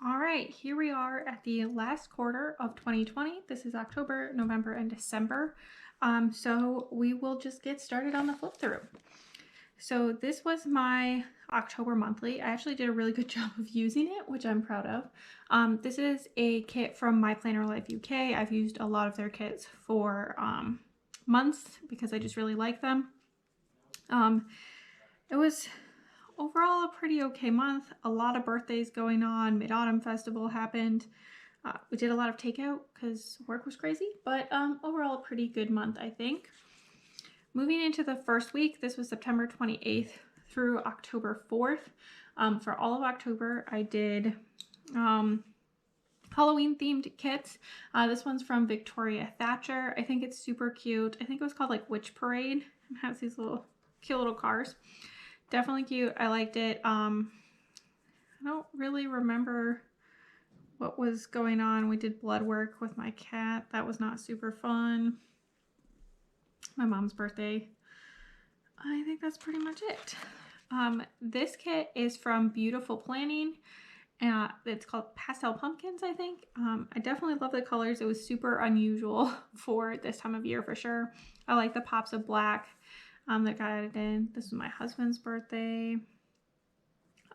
All right, here we are at the last quarter of 2020. This is October, November, and December. So we will just get started on the flip through. So this was my October monthly. I actually did a really good job of using it, which I'm proud of. This is a kit from My Planner Life UK. I've used a lot of their kits for months because I just really like them. It was overall a pretty okay month. A lot of birthdays going on. Mid-Autumn Festival happened. We did a lot of takeout because work was crazy, but overall a pretty good month, I think. Moving into the first week, this was September 28th through October 4th. For all of October, I did Halloween themed kits. This one's from Victoria Thatcher. I think it's super cute. I think it was called like Witch Parade. It has these little cute little cars. Definitely cute. I liked it. I don't really remember what was going on. We did blood work with my cat. That was not super fun. My mom's birthday. I think that's pretty much it. This kit is from Beautiful Planning. It's called Pastel Pumpkins, I think. I definitely love the colors. It was super unusual for this time of year for sure. I like the pops of black that got added in. This was my husband's birthday.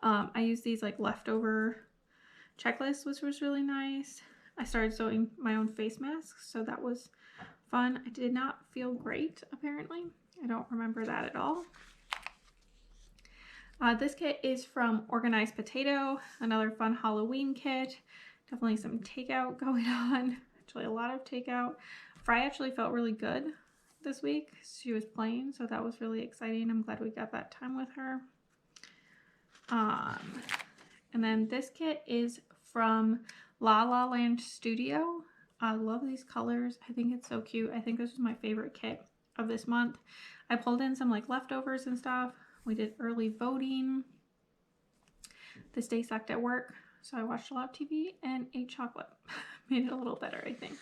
I used these like leftover checklists, which was really nice. I started sewing my own face masks, so that was fun. I did not feel great, apparently. I don't remember that at all. This kit is from Organized Potato, another fun Halloween kit. Definitely some takeout going on. Actually, a lot of takeout. Fry actually felt really good this week. She was playing, so that was really exciting. I'm glad we got that time with her. And then this kit is from La La Land Studio. I love these colors. I think it's so cute. I think this was my favorite kit of this month. I pulled in some like leftovers and stuff. We did early voting. This day sucked at work, so I watched a lot of TV and ate chocolate. Made it a little better, I think.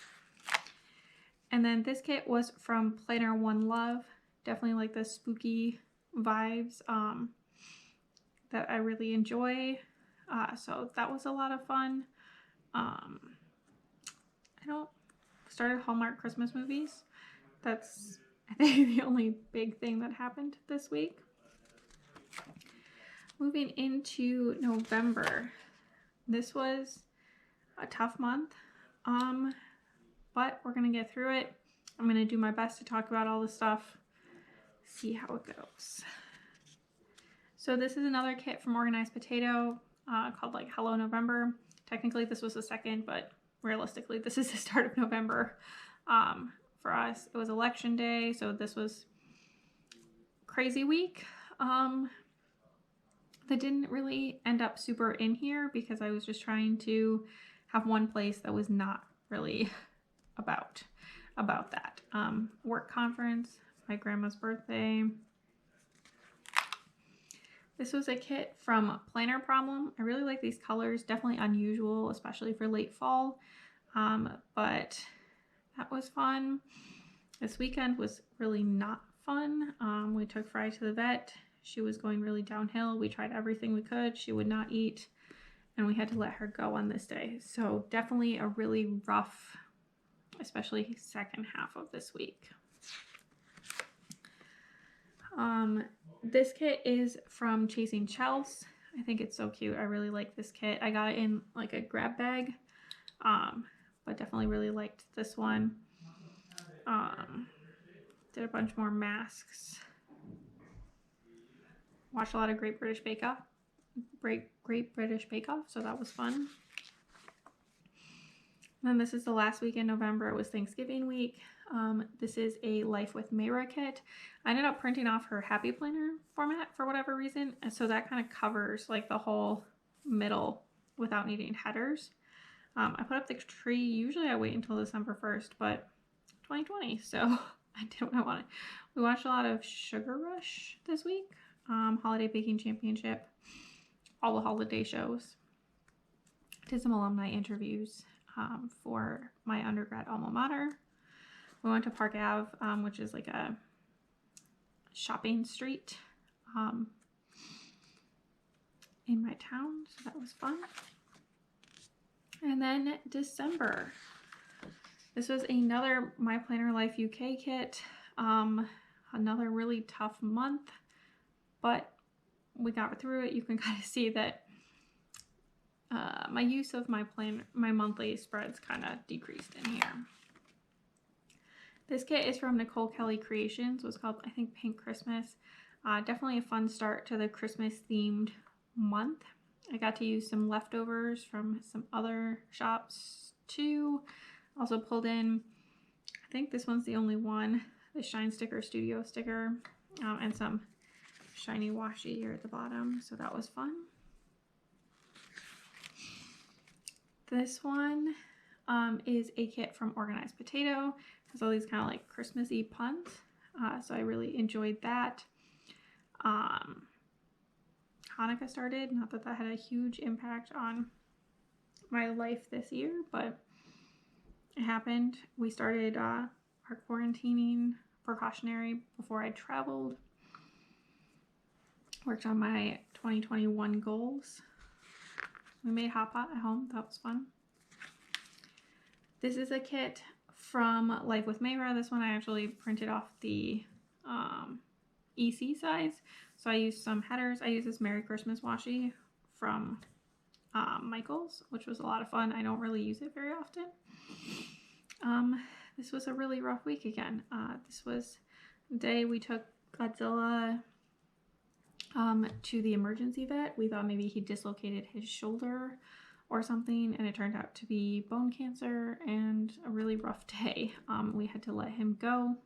And then this kit was from Planner One Love. Definitely like the spooky vibes that I really enjoy. So that was a lot of fun. I started Hallmark Christmas movies. That's, I think, the only big thing that happened this week. Moving into November. This was a tough month. But we're going to get through it. I'm going to do my best to talk about all the stuff, see how it goes. So this is another kit from Organized Potato called like Hello November. Technically this was the second, but realistically this is the start of November. For us, it was election day, so this was crazy week. That didn't really end up super in here because I was just trying to have one place that was not really about that. Work conference, my grandma's birthday. This was a kit from Planner Problem. I really like these colors, definitely unusual, especially for late fall, but that was fun. This weekend was really not fun. We took Fry to the vet. She was going really downhill. We tried everything we could. She would not eat, and we had to let her go on this day. So definitely a really rough, especially second half of this week. This kit is from Chasing Shelves. I think it's so cute. I really like this kit. I got it in like a grab bag, but definitely really liked this one. Did a bunch more masks. Watched a lot of Great British Bake Off. Great British Bake Off, so that was fun. And then this is the last week in November. It was Thanksgiving week. This is a Life with Mayra kit. I ended up printing off her Happy Planner format for whatever reason, and so that kind of covers like the whole middle without needing headers. I put up the tree. Usually I wait until December 1st, but 2020, so I did what I wanted. We watched a lot of Sugar Rush this week, Holiday Baking Championship, all the holiday shows. Did some alumni interviews for my undergrad alma mater. We went to Park Ave, which is like a shopping street in my town, so that was fun. And then December. This was another My Planner Life UK kit. Another really tough month, but we got through it. You can kind of see that my use of my monthly spreads kind of decreased in here. This kit is from Nicole Kelly Creations. It was called, I think, Pink Christmas. Definitely a fun start to the Christmas themed month. I got to use some leftovers from some other shops too. Also pulled in, I think this one's the only one, the Shine Sticker Studio sticker, and some shiny washi here at the bottom. So that was fun. This one is a kit from Organized Potato. It has all these kind of like Christmassy puns. So I really enjoyed that. Hanukkah started. Not that that had a huge impact on my life this year, but it happened. We started our quarantining precautionary before I traveled. Worked on my 2021 goals. We made hot pot at home. That was fun. This is a kit from Life with Mayra. This one I actually printed off the EC size. So I used some headers. I used this Merry Christmas washi from Michael's, which was a lot of fun. I don't really use it very often. This was a really rough week again. This was the day we took Godzilla to the emergency vet. We thought maybe he dislocated his shoulder or something, and it turned out to be bone cancer and a really rough day. We had to let him go.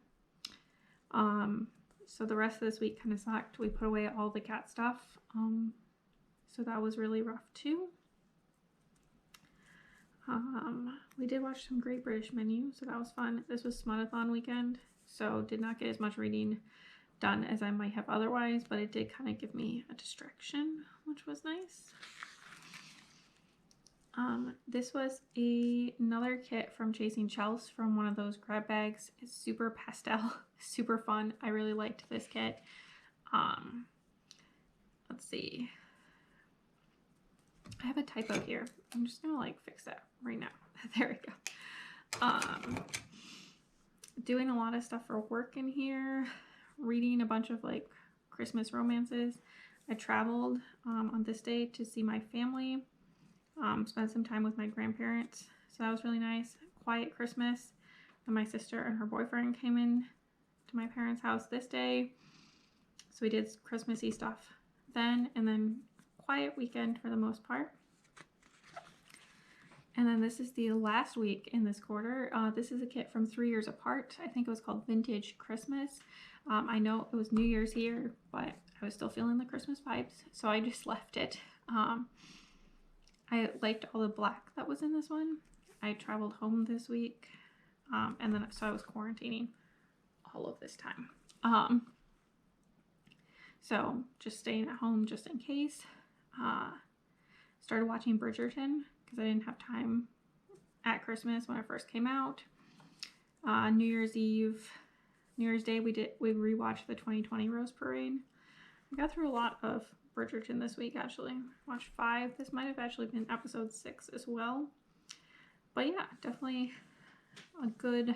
So the rest of this week kind of sucked. We put away all the cat stuff. So that was really rough too. We did watch some Great British Menu, so that was fun. This was Smutathon weekend, so did not get as much reading done as I might have otherwise, but it did kind of give me a distraction, which was nice. This was another kit from Chasing Chels from one of those grab bags. It's super pastel, super fun. I really liked this kit. Let's see. I have a typo here. I'm just gonna like fix that right now. There we go. Doing a lot of stuff for work in here. Reading a bunch of like Christmas romances. I traveled on this day to see my family. Spent some time with my grandparents, so that was really nice. Quiet Christmas. And my sister and her boyfriend came in to my parents' house this day, so we did Christmassy stuff then, and then quiet weekend for the most part. And then this is the last week in this quarter. This is a kit from 3 Years Apart. I think it was called Vintage Christmas. I know it was New Year's here, but I was still feeling the Christmas vibes, so I just left it. I liked all the black that was in this one. I traveled home this week, and then so I was quarantining all of this time. So just staying at home just in case. Started watching Bridgerton because I didn't have time at Christmas when it first came out. New Year's Day, we rewatched the 2020 Rose Parade. I got through a lot of Bridgerton this week, actually. Watched 5. This might have actually been episode 6 as well. But yeah, definitely a good